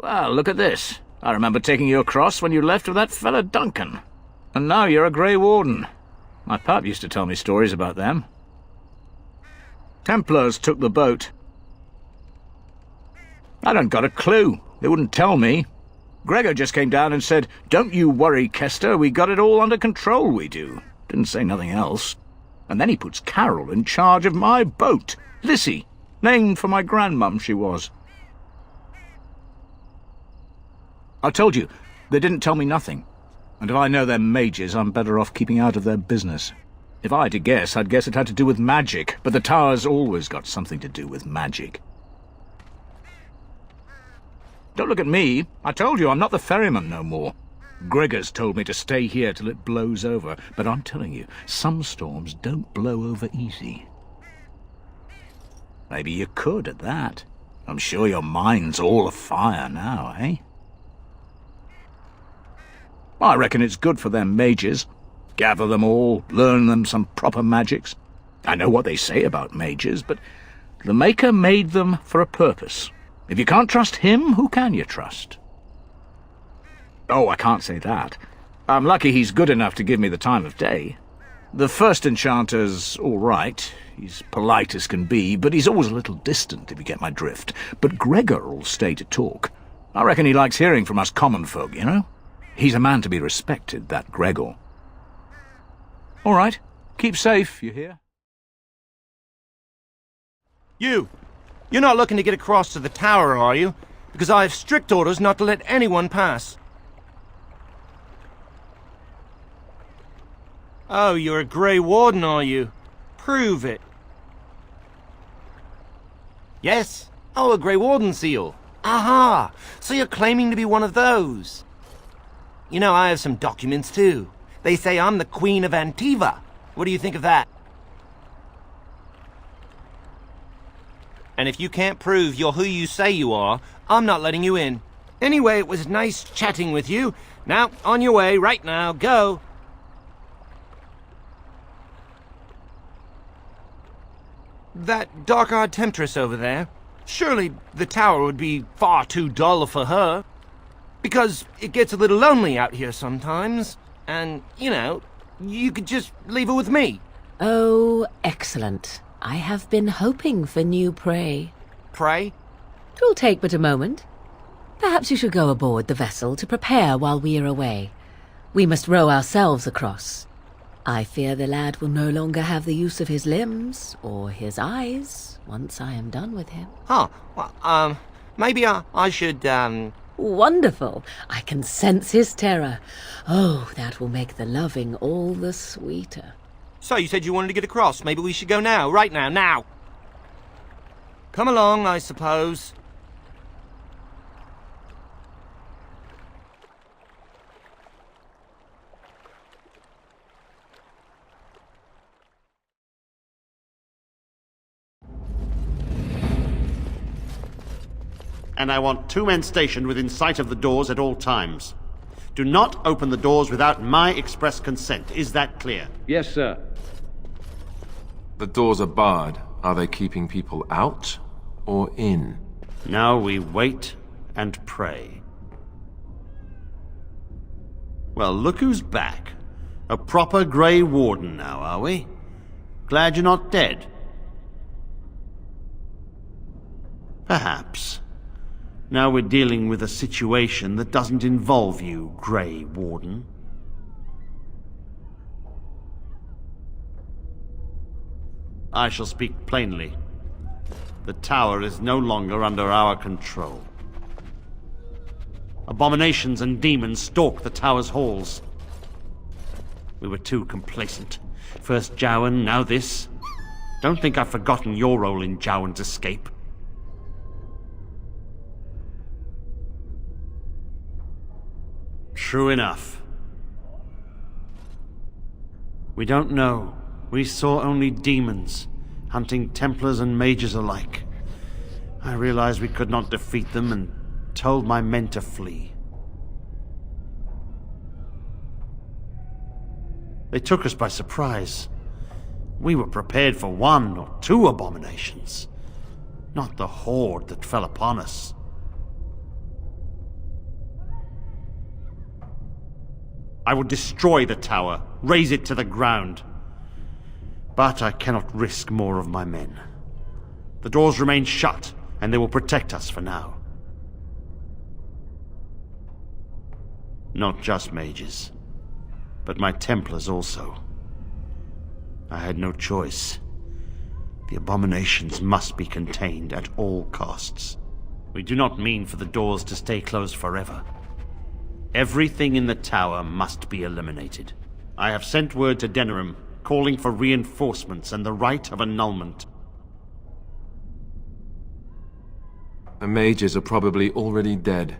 Well, look at this. I remember taking you across when you left with that fella Duncan. And now you're a Grey Warden. My pap used to tell me stories about them. Templars took the boat. I don't got a clue. They wouldn't tell me. Gregor just came down and said, "Don't you worry, Kester, we got it all under control, we do." Didn't say nothing else. And then he puts Carol in charge of my boat. Lissy, named for my grandmum she was. I told you, they didn't tell me nothing. And if I know they're mages, I'm better off keeping out of their business. If I had to guess, I'd guess it had to do with magic, but the tower's always got something to do with magic. Don't look at me. I told you, I'm not the ferryman no more. Gregor's told me to stay here till it blows over, but I'm telling you, some storms don't blow over easy. Maybe you could at that. I'm sure your mind's all afire now, eh? I reckon it's good for them mages. Gather them all, learn them some proper magics. I know what they say about mages, but the Maker made them for a purpose. If you can't trust him, who can you trust? Oh, I can't say that. I'm lucky he's good enough to give me the time of day. The first enchanter's all right. He's polite as can be, but he's always a little distant, if you get my drift. But Gregor'll stay to talk. I reckon he likes hearing from us common folk, you know? He's a man to be respected, that Gregor. All right. Keep safe, you hear? You're not looking to get across to the tower, are you? Because I have strict orders not to let anyone pass. Oh, you're a Grey Warden, are you? Prove it. Yes? Oh, a Grey Warden seal. Aha! So you're claiming to be one of those. You know, I have some documents, too. They say I'm the Queen of Antiva. What do you think of that? And if you can't prove you're who you say you are, I'm not letting you in. Anyway, it was nice chatting with you. Now, on your way, right now, go. That dark-eyed temptress over there, surely the tower would be far too dull for her. Because it gets a little lonely out here sometimes. And, you know, you could just leave her with me. Oh, excellent. I have been hoping for new prey. Prey? 'Twill take but a moment. Perhaps you should go aboard the vessel to prepare while we are away. We must row ourselves across. I fear the lad will no longer have the use of his limbs or his eyes once I am done with him. Huh. Well, maybe I should, Wonderful. I can sense his terror. Oh, that will make the loving all the sweeter. So you said you wanted to get across. Maybe we should go now, right now, now. Come along, I suppose. And I want 2 men stationed within sight of the doors at all times. Do not open the doors without my express consent. Is that clear? Yes, sir. The doors are barred. Are they keeping people out or in? Now we wait and pray. Well, look who's back. A proper Grey Warden now, are we? Glad you're not dead. Perhaps. Now we're dealing with a situation that doesn't involve you, Grey Warden. I shall speak plainly. The tower is no longer under our control. Abominations and demons stalk the tower's halls. We were too complacent. First Jowan, now this. Don't think I've forgotten your role in Jowan's escape. True enough. We don't know. We saw only demons, hunting Templars and mages alike. I realized we could not defeat them and told my men to flee. They took us by surprise. We were prepared for 1 or 2 abominations, not the horde that fell upon us. I will destroy the tower, raze it to the ground. But I cannot risk more of my men. The doors remain shut, and they will protect us for now. Not just mages, but my Templars also. I had no choice. The abominations must be contained at all costs. We do not mean for the doors to stay closed forever. Everything in the tower must be eliminated. I have sent word to Denerim, calling for reinforcements and the right of annulment. The mages are probably already dead.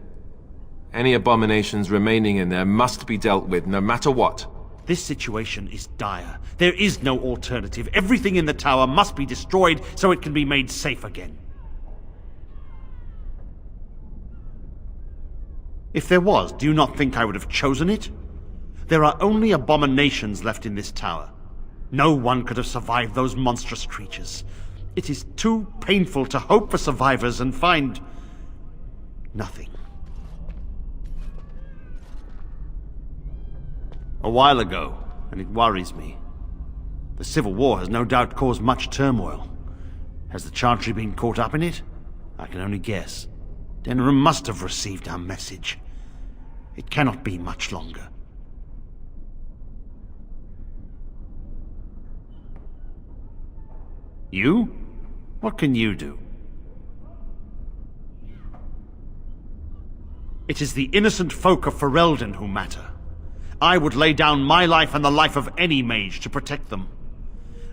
Any abominations remaining in there must be dealt with, no matter what. This situation is dire. There is no alternative. Everything in the tower must be destroyed so it can be made safe again. If there was, do you not think I would have chosen it? There are only abominations left in this tower. No one could have survived those monstrous creatures. It is too painful to hope for survivors and find nothing. A while ago, and it worries me. The Civil War has no doubt caused much turmoil. Has the Chantry been caught up in it? I can only guess. Denerim must have received our message. It cannot be much longer. You? What can you do? It is the innocent folk of Ferelden who matter. I would lay down my life and the life of any mage to protect them.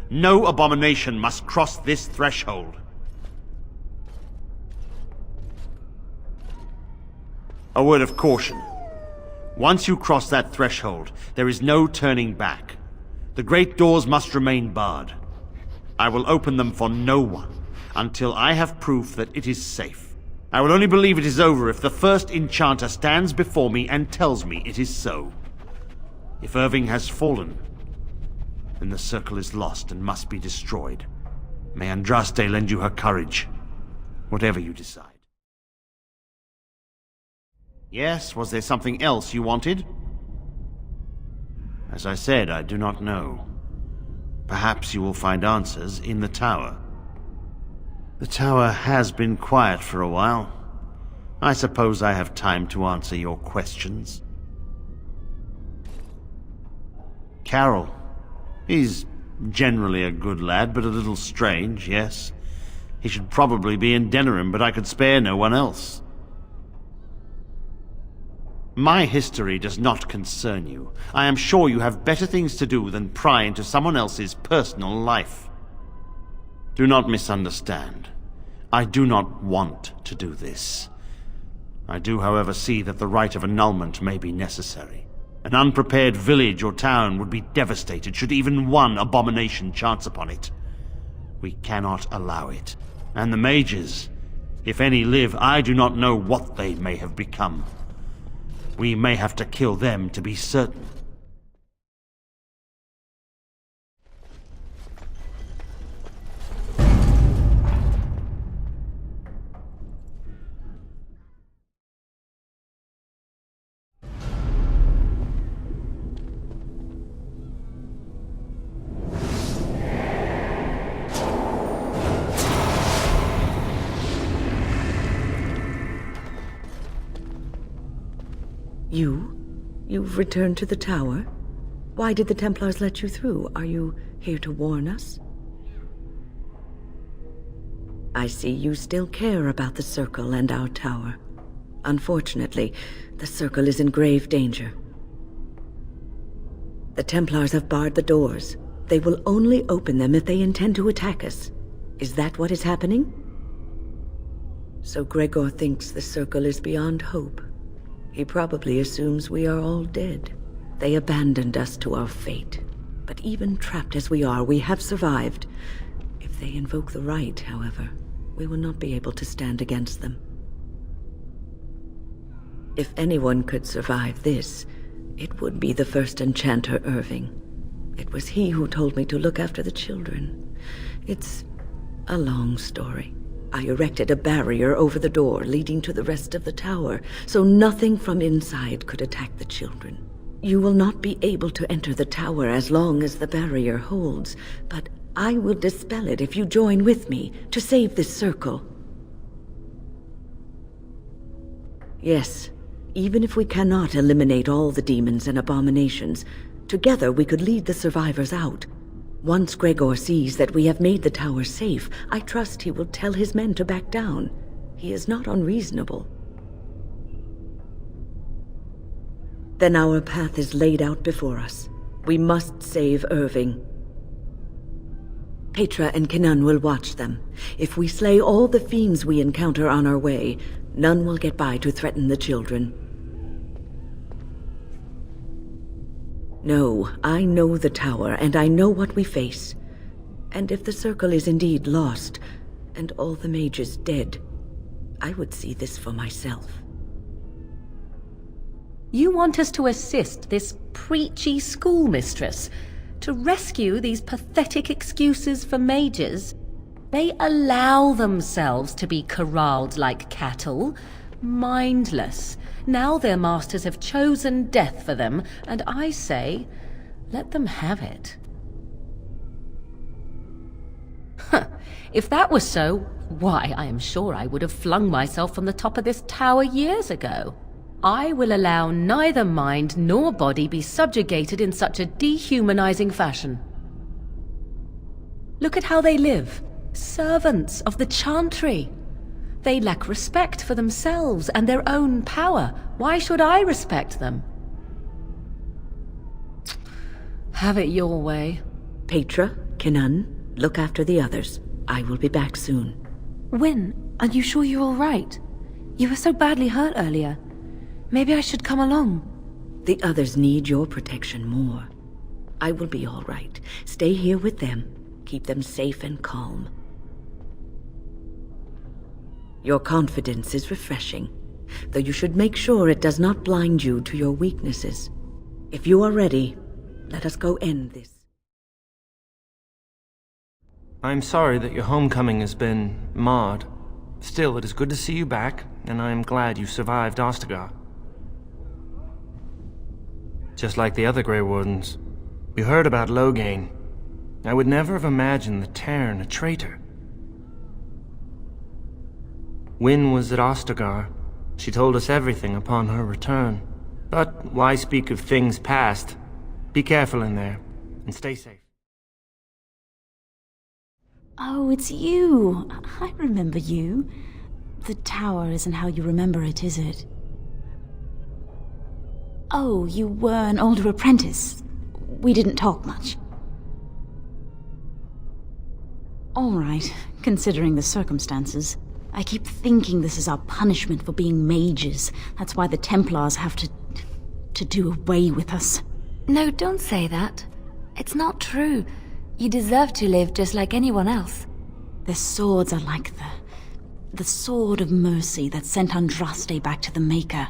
No abomination must cross this threshold. A word of caution. Once you cross that threshold, there is no turning back. The great doors must remain barred. I will open them for no one until I have proof that it is safe. I will only believe it is over if the first enchanter stands before me and tells me it is so. If Irving has fallen, then the circle is lost and must be destroyed. May Andraste lend you her courage, whatever you decide. Yes, was there something else you wanted? As I said, I do not know. Perhaps you will find answers in the tower. The tower has been quiet for a while. I suppose I have time to answer your questions. Carol. He's generally a good lad, but a little strange, yes. He should probably be in Denerim, but I could spare no one else. My history does not concern you. I am sure you have better things to do than pry into someone else's personal life. Do not misunderstand. I do not want to do this. I do, however, see that the rite of annulment may be necessary. An unprepared village or town would be devastated should even one abomination chance upon it. We cannot allow it. And the mages, if any live, I do not know what they may have become. We may have to kill them to be certain. You've returned to the tower? Why did the Templars let you through? Are you here to warn us? I see you still care about the Circle and our tower. Unfortunately, the Circle is in grave danger. The Templars have barred the doors. They will only open them if they intend to attack us. Is that what is happening? So Gregor thinks the Circle is beyond hope. He probably assumes we are all dead. They abandoned us to our fate. But even trapped as we are, we have survived. If they invoke the right, however, we will not be able to stand against them. If anyone could survive this, it would be the first enchanter, Irving. It was he who told me to look after the children. It's a long story. I erected a barrier over the door leading to the rest of the tower, so nothing from inside could attack the children. You will not be able to enter the tower as long as the barrier holds, but I will dispel it if you join with me to save this circle. Yes, even if we cannot eliminate all the demons and abominations, together we could lead the survivors out. Once Gregor sees that we have made the tower safe, I trust he will tell his men to back down. He is not unreasonable. Then our path is laid out before us. We must save Irving. Petra and Kenan will watch them. If we slay all the fiends we encounter on our way, none will get by to threaten the children. No, I know the tower, and I know what we face. And if the circle is indeed lost, and all the mages dead, I would see this for myself. You want us to assist this preachy schoolmistress to rescue these pathetic excuses for mages? They allow themselves to be corralled like cattle, mindless. Now their masters have chosen death for them, and I say, let them have it. If that was so, why, I am sure I would have flung myself from the top of this tower years ago. I will allow neither mind nor body be subjugated in such a dehumanizing fashion. Look at how they live. Servants of the Chantry. They lack respect for themselves and their own power. Why should I respect them? Have it your way. Petra, Kenan, look after the others. I will be back soon. Wyn, are you sure you're all right? You were so badly hurt earlier. Maybe I should come along. The others need your protection more. I will be all right. Stay here with them. Keep them safe and calm. Your confidence is refreshing, though you should make sure it does not blind you to your weaknesses. If you are ready, let us go end this. I'm sorry that your homecoming has been marred. Still, it is good to see you back, and I am glad you survived Ostagar. Just like the other Grey Wardens, we heard about Loghain. I would never have imagined the Terran a traitor. Wyn was at Ostagar. She told us everything upon her return. But why speak of things past? Be careful in there, and stay safe. Oh, it's you. I remember you. The tower isn't how you remember it, is it? Oh, you were an older apprentice. We didn't talk much. All right, considering the circumstances. I keep thinking this is our punishment for being mages. That's why the Templars have to do away with us. No, don't say that. It's not true. You deserve to live just like anyone else. Their swords are like the sword of mercy that sent Andraste back to the Maker.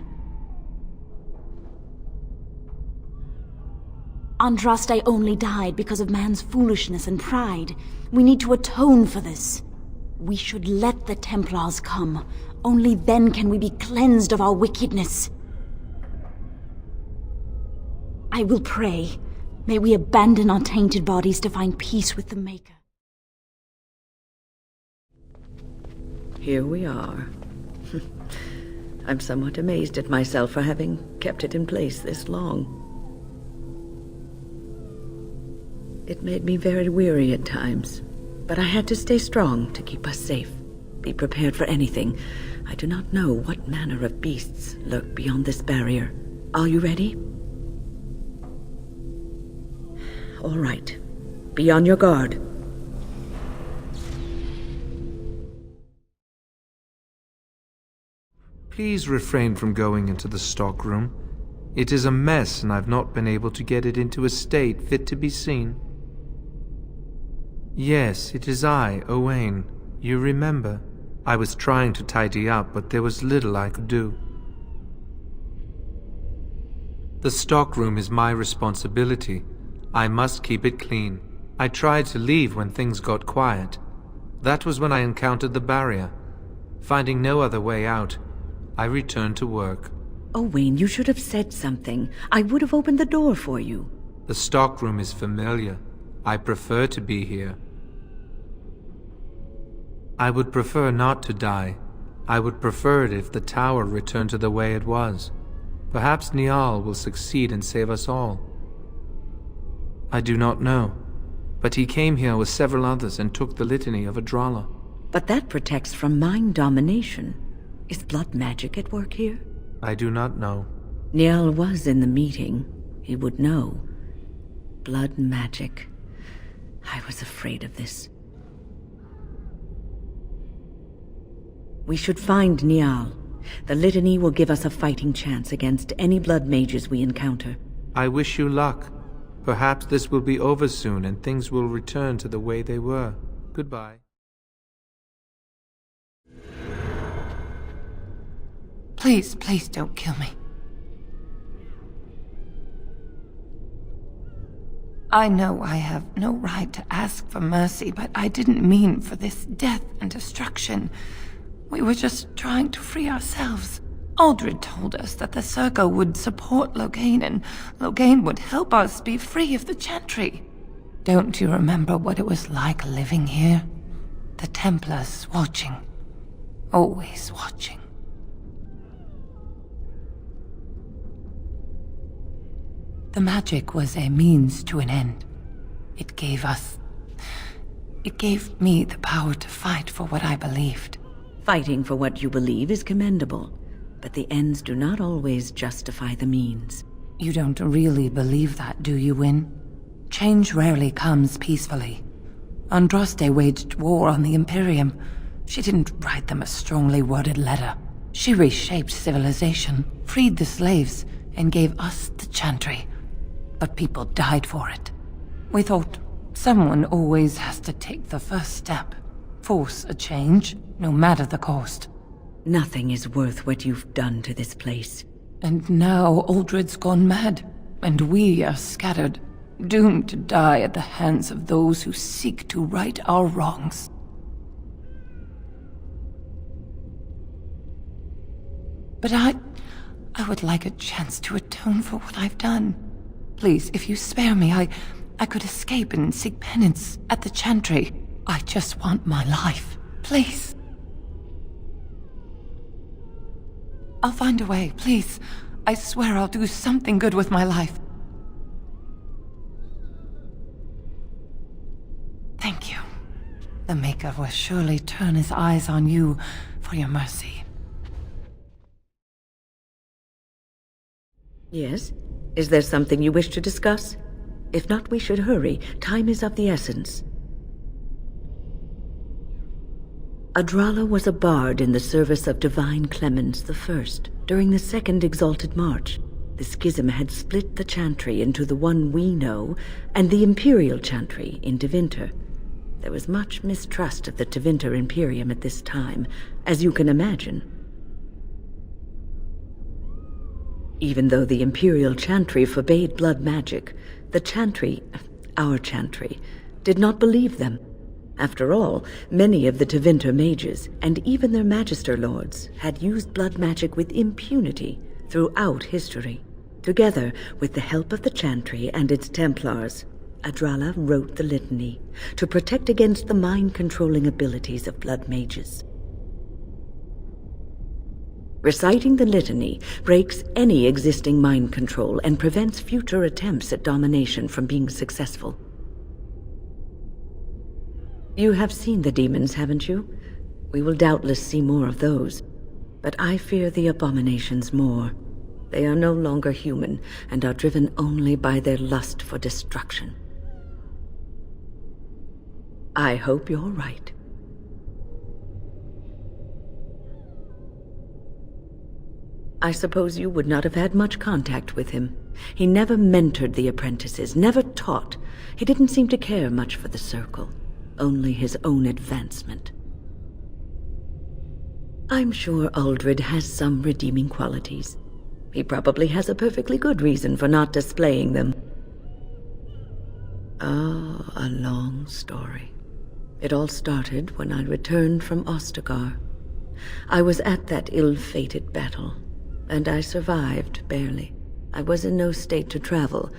Andraste only died because of man's foolishness and pride. We need to atone for this. We should let the Templars come. Only then can we be cleansed of our wickedness. I will pray. May we abandon our tainted bodies to find peace with the Maker. Here we are. I'm somewhat amazed at myself for having kept it in place this long. It made me very weary at times, but I had to stay strong to keep us safe. Be prepared for anything. I do not know what manner of beasts lurk beyond this barrier. Are you ready? All right. Be on your guard. Please refrain from going into the stockroom. It is a mess, and I've not been able to get it into a state fit to be seen. Yes, it is I, Owain. You remember. I was trying to tidy up, but there was little I could do. The stockroom is my responsibility. I must keep it clean. I tried to leave when things got quiet. That was when I encountered the barrier. Finding no other way out, I returned to work. Owain, you should have said something. I would have opened the door for you. The stockroom is familiar. I prefer to be here. I would prefer not to die. I would prefer it if the tower returned to the way it was. Perhaps Niall will succeed and save us all. I do not know, but he came here with several others and took the litany of Adrala. But that protects from mind domination. Is blood magic at work here? I do not know. Niall was in the meeting. He would know. Blood magic. I was afraid of this. We should find Niall. The litany will give us a fighting chance against any blood mages we encounter. I wish you luck. Perhaps this will be over soon and things will return to the way they were. Goodbye. Please, please don't kill me. I know I have no right to ask for mercy, but I didn't mean for this death and destruction. We were just trying to free ourselves. Aldred told us that the Circle would support Loghain, and Loghain would help us be free of the Chantry. Don't you remember what it was like living here? The Templars watching. Always watching. The magic was a means to an end. It gave me the power to fight for what I believed. Fighting for what you believe is commendable, but the ends do not always justify the means. You don't really believe that, do you, Wynne? Change rarely comes peacefully. Andraste waged war on the Imperium. She didn't write them a strongly worded letter. She reshaped civilization, freed the slaves, and gave us the Chantry. But people died for it. We thought someone always has to take the first step. Force a change, no matter the cost. Nothing is worth what you've done to this place. And now Aldred's gone mad, and we are scattered, doomed to die at the hands of those who seek to right our wrongs. But I would like a chance to atone for what I've done. Please, if you spare me, I could escape and seek penance at the Chantry. I just want my life. Please. I'll find a way, please. I swear I'll do something good with my life. Thank you. The Maker will surely turn his eyes on you for your mercy. Yes? Is there something you wish to discuss? If not, we should hurry. Time is of the essence. Adrala was a bard in the service of Divine Clemens I. During the Second Exalted March, the schism had split the Chantry into the one we know and the Imperial Chantry in Tevinter. There was much mistrust of the Tevinter Imperium at this time, as you can imagine. Even though the Imperial Chantry forbade blood magic, the Chantry, our Chantry, did not believe them. After all, many of the Tevinter mages, and even their Magister Lords, had used blood magic with impunity throughout history. Together, with the help of the Chantry and its Templars, Adrala wrote the litany to protect against the mind-controlling abilities of blood mages. Reciting the litany breaks any existing mind control and prevents future attempts at domination from being successful. You have seen the demons, haven't you? We will doubtless see more of those. But I fear the abominations more. They are no longer human, and are driven only by their lust for destruction. I hope you're right. I suppose you would not have had much contact with him. He never mentored the apprentices, never taught. He didn't seem to care much for the Circle. Only his own advancement. I'm sure Aldred has some redeeming qualities. He probably has a perfectly good reason for not displaying them. Ah, a long story. It all started when I returned from Ostagar. I was at that ill-fated battle. and I survived, barely. I was in no state to travel,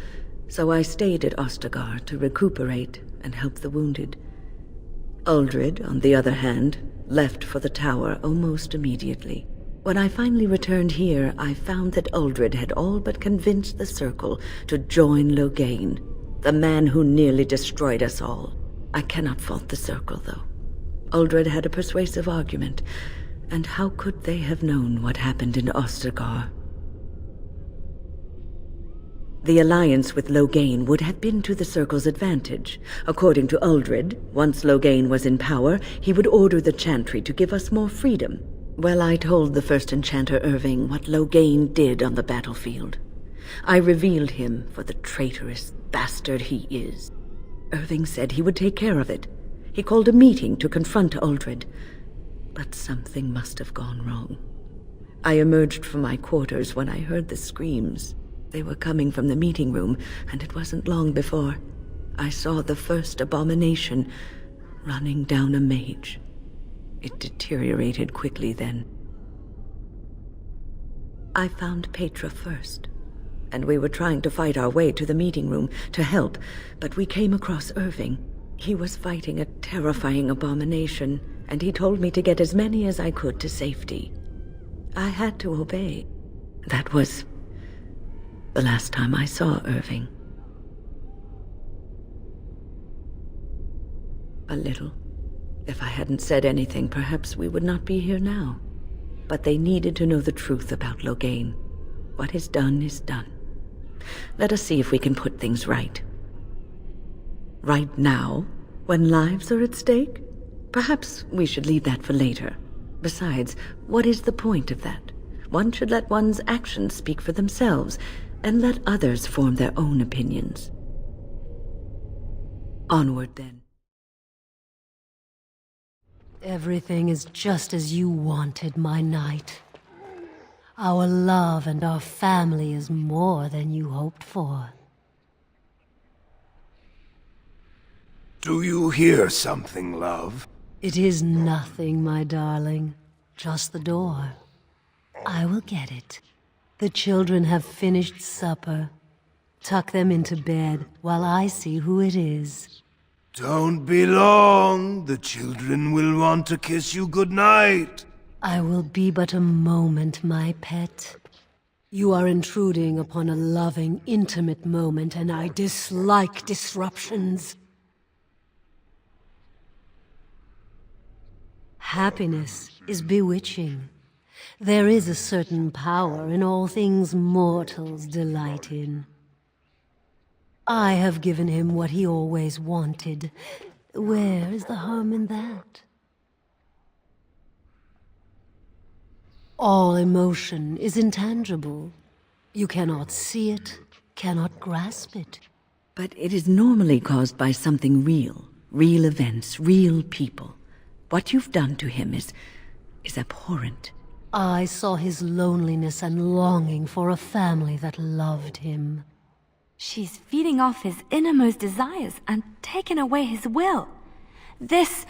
so I stayed at Ostagar to recuperate and help the wounded. Uldred, on the other hand, left for the tower almost immediately. When I finally returned here, I found that Uldred had all but convinced the Circle to join Loghain, the man who nearly destroyed us all. I cannot fault the Circle, though. Uldred had a persuasive argument, and how could they have known what happened in Ostagar? The alliance with Loghain would have been to the Circle's advantage. According to Uldred, once Loghain was in power, he would order the Chantry to give us more freedom. Well, I told the first enchanter Irving what Loghain did on the battlefield. I revealed him for the traitorous bastard he is. Irving said he would take care of it. He called a meeting to confront Uldred. But something must have gone wrong. I emerged from my quarters when I heard the screams. They were coming from the meeting room, and it wasn't long before I saw the first abomination running down a mage. It deteriorated quickly then. I found Petra first, and we were trying to fight our way to the meeting room to help, but we came across Irving. He was fighting a terrifying abomination, and he told me to get as many as I could to safety. I had to obey. That was the last time I saw Irving. A little. If I hadn't said anything, perhaps we would not be here now. But they needed to know the truth about Loghain. What is done is done. Let us see if we can put things right. Right now, when lives are at stake? Perhaps we should leave that for later. Besides, what is the point of that? One should let one's actions speak for themselves, and let others form their own opinions. Onward, then. Everything is just as you wanted, my knight. Our love and our family is more than you hoped for. Do you hear something, love? It is nothing, my darling. Just the door. I will get it. The children have finished supper. Tuck them into bed while I see who it is. Don't be long. The children will want to kiss you goodnight. I will be but a moment, my pet. You are intruding upon a loving, intimate moment, and I dislike disruptions. Happiness is bewitching. There is a certain power in all things mortals delight in. I have given him what he always wanted. Where is the harm in that? All emotion is intangible. You cannot see it, cannot grasp it. But it is normally caused by something real. Real events, real people. What you've done to him is abhorrent. I saw his loneliness and longing for a family that loved him. She's feeding off his innermost desires and taking away his will. This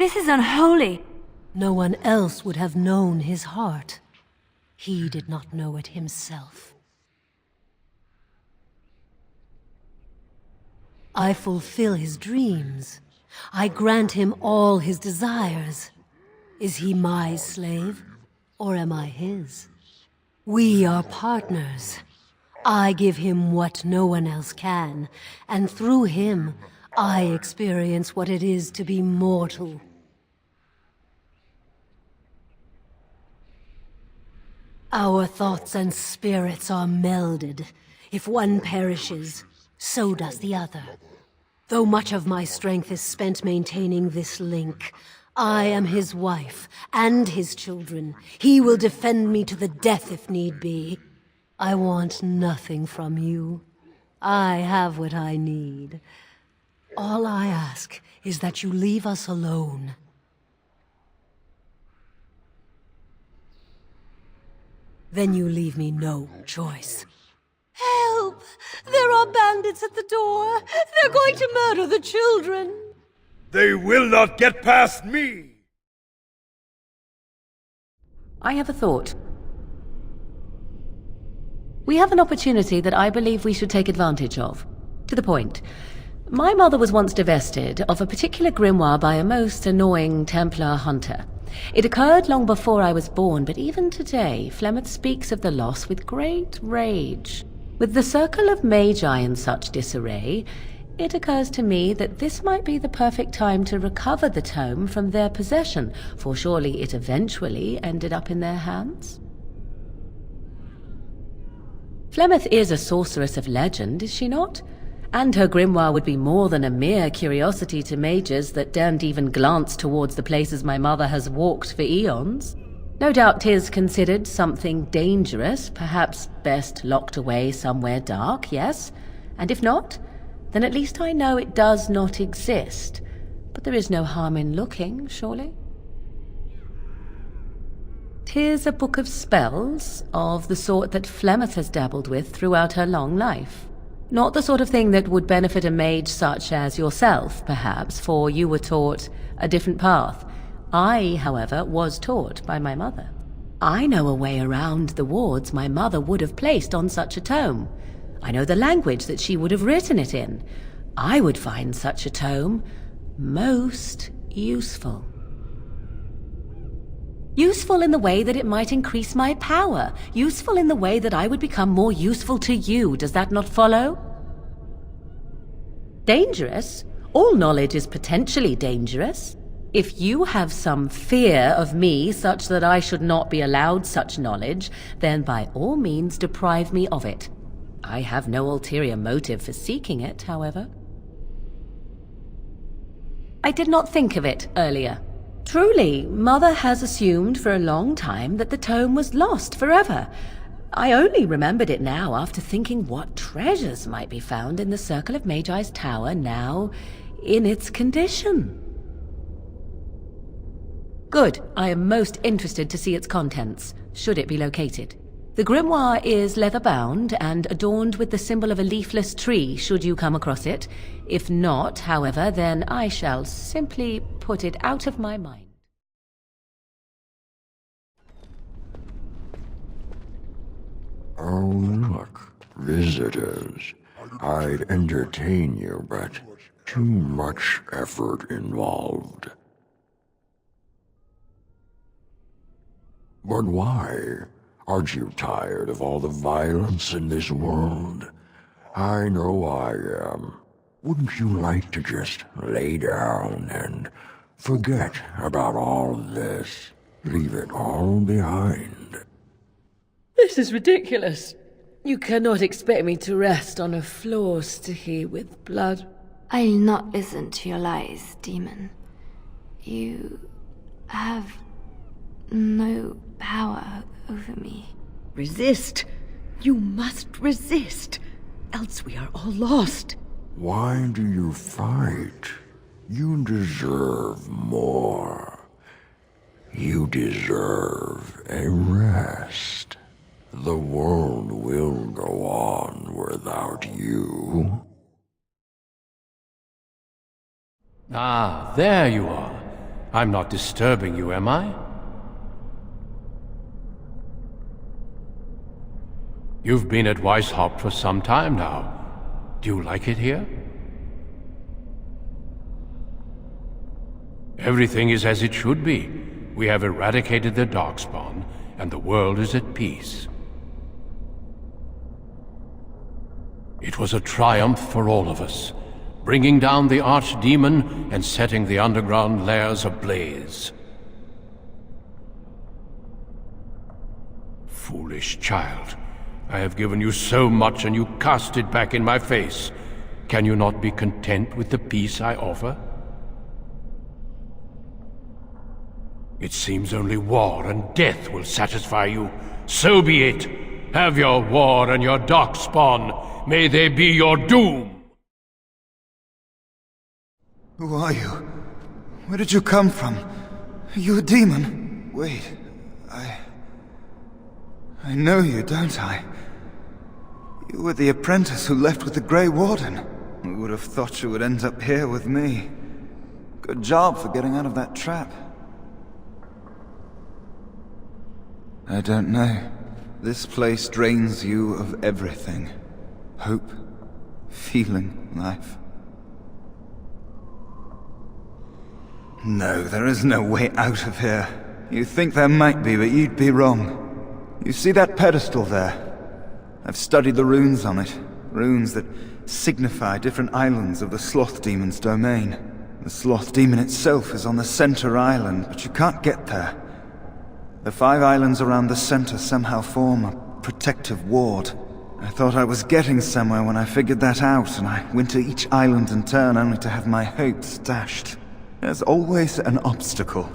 is unholy. No one else would have known his heart. He did not know it himself. I fulfill his dreams. I grant him all his desires. Is he my slave, or am I his? We are partners. I give him what no one else can, and through him, I experience what it is to be mortal. Our thoughts and spirits are melded. If one perishes, so does the other. Though much of my strength is spent maintaining this link, I am his wife and his children. He will defend me to the death if need be. I want nothing from you. I have what I need. All I ask is that you leave us alone. Then you leave me no choice. Help! There are bandits at the door! They're going to murder the children! They will not get past me! I have a thought. We have an opportunity that I believe we should take advantage of. To the point. My mother was once divested of a particular grimoire by a most annoying Templar hunter. It occurred long before I was born, but even today, Flemeth speaks of the loss with great rage. With the circle of Magi in such disarray, it occurs to me that this might be the perfect time to recover the tome from their possession, for surely it eventually ended up in their hands. Flemeth is a sorceress of legend, is she not? And her grimoire would be more than a mere curiosity to mages that daren't even glance towards the places my mother has walked for eons. No doubt 'tis considered something dangerous, perhaps best locked away somewhere dark, yes? And if not, then at least I know it does not exist. But there is no harm in looking, surely? 'Tis a book of spells, of the sort that Flemeth has dabbled with throughout her long life. Not the sort of thing that would benefit a mage such as yourself, perhaps, for you were taught a different path. I, however, was taught by my mother. I know a way around the wards my mother would have placed on such a tome. I know the language that she would have written it in. I would find such a tome most useful. Useful in the way that it might increase my power. Useful in the way that I would become more useful to you. Does that not follow? Dangerous? All knowledge is potentially dangerous. If you have some fear of me such that I should not be allowed such knowledge, then by all means deprive me of it. I have no ulterior motive for seeking it, however. I did not think of it earlier. Truly, Mother has assumed for a long time that the tome was lost forever. I only remembered it now after thinking what treasures might be found in the Circle of Magi's tower now in its condition. Good. I am most interested to see its contents, should it be located. The grimoire is leather-bound and adorned with the symbol of a leafless tree, should you come across it. If not, however, then I shall simply put it out of my mind. Oh, look, visitors. I'd entertain you, but too much effort involved. But why? Aren't you tired of all the violence in this world? I know I am. Wouldn't you like to just lay down and forget about all this? Leave it all behind. This is ridiculous. You cannot expect me to rest on a floor sticky with blood. I'll not listen to your lies, demon. You have no power over me. Resist. You must resist. Else we are all lost. Why do you fight? You deserve more. You deserve a rest. The world will go on without you. Ah, there you are. I'm not disturbing you, am I? You've been at Weishaupt for some time now. Do you like it here? Everything is as it should be. We have eradicated the Darkspawn, and the world is at peace. It was a triumph for all of us, bringing down the Archdemon and setting the underground lairs ablaze. Foolish child. I have given you so much and you cast it back in my face. Can you not be content with the peace I offer? It seems only war and death will satisfy you. So be it. Have your war and your Darkspawn. May they be your doom! Who are you? Where did you come from? Are you a demon? Wait, I know you, don't I? You were the apprentice who left with the Grey Warden. Who would have thought you would end up here with me? Good job for getting out of that trap. I don't know. This place drains you of everything. Hope, feeling, life. No, there is no way out of here. You think there might be, but you'd be wrong. You see that pedestal there? I've studied the runes on it. Runes that signify different islands of the Sloth Demon's domain. The Sloth Demon itself is on the center island, but you can't get there. The 5 islands around the center somehow form a protective ward. I thought I was getting somewhere when I figured that out, and I went to each island in turn only to have my hopes dashed. There's always an obstacle.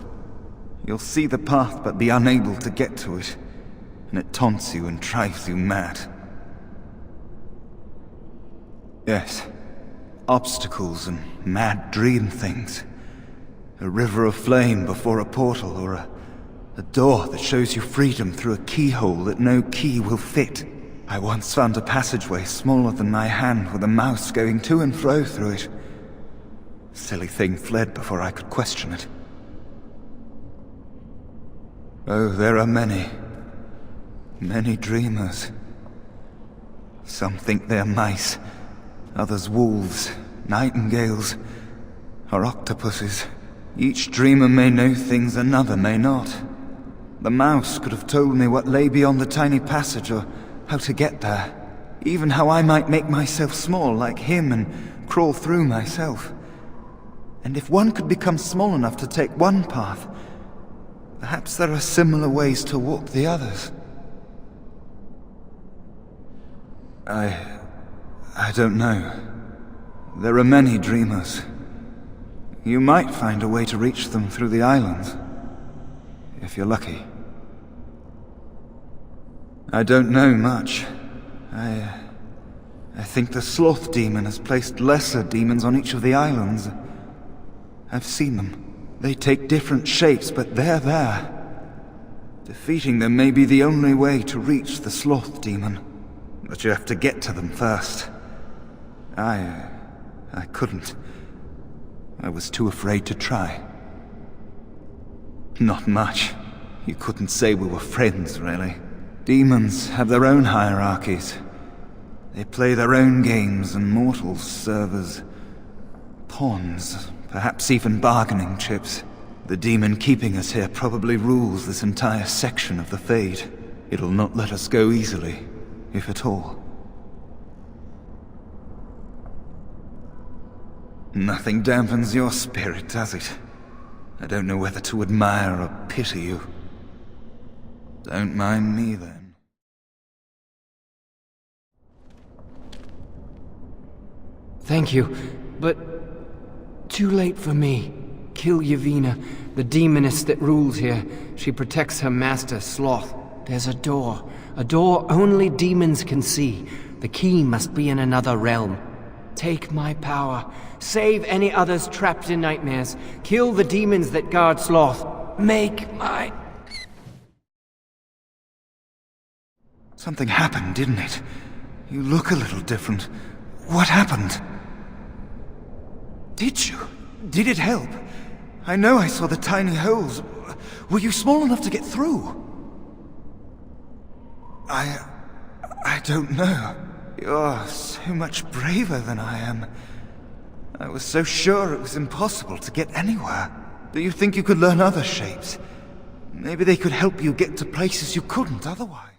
You'll see the path but be unable to get to it, and it taunts you and drives you mad. Yes, obstacles and mad dream things. A river of flame before a portal, or a door that shows you freedom through a keyhole that no key will fit. I once found a passageway smaller than my hand with a mouse going to and fro through it. Silly thing fled before I could question it. Oh, there are many dreamers. Some think they're mice, others wolves, nightingales, or octopuses. Each dreamer may know things another may not. The mouse could have told me what lay beyond the tiny passage, or how to get there. Even how I might make myself small like him and crawl through myself. And if one could become small enough to take one path, perhaps there are similar ways to walk the others. I don't know. There are many dreamers. You might find a way to reach them through the islands, if you're lucky. I don't know much. I think the Sloth Demon has placed lesser demons on each of the islands. I've seen them. They take different shapes, but they're there. Defeating them may be the only way to reach the Sloth Demon. But you have to get to them first. I couldn't. I was too afraid to try. Not much. You couldn't say we were friends, really. Demons have their own hierarchies. They play their own games, and mortals serve as pawns, perhaps even bargaining chips. The demon keeping us here probably rules this entire section of the Fade. It'll not let us go easily, if at all. Nothing dampens your spirit, does it? I don't know whether to admire or pity you. Don't mind me, then. Thank you, but too late for me. Kill Yevina, the demoness that rules here. She protects her master, Sloth. There's a door only demons can see. The key must be in another realm. Take my power. Save any others trapped in nightmares. Kill the demons that guard Sloth. Make my... Something happened, didn't it? You look a little different. What happened? Did you? Did it help? I know I saw the tiny holes. Were you small enough to get through? I don't know. You're so much braver than I am. I was so sure it was impossible to get anywhere. Do you think you could learn other shapes? Maybe they could help you get to places you couldn't otherwise.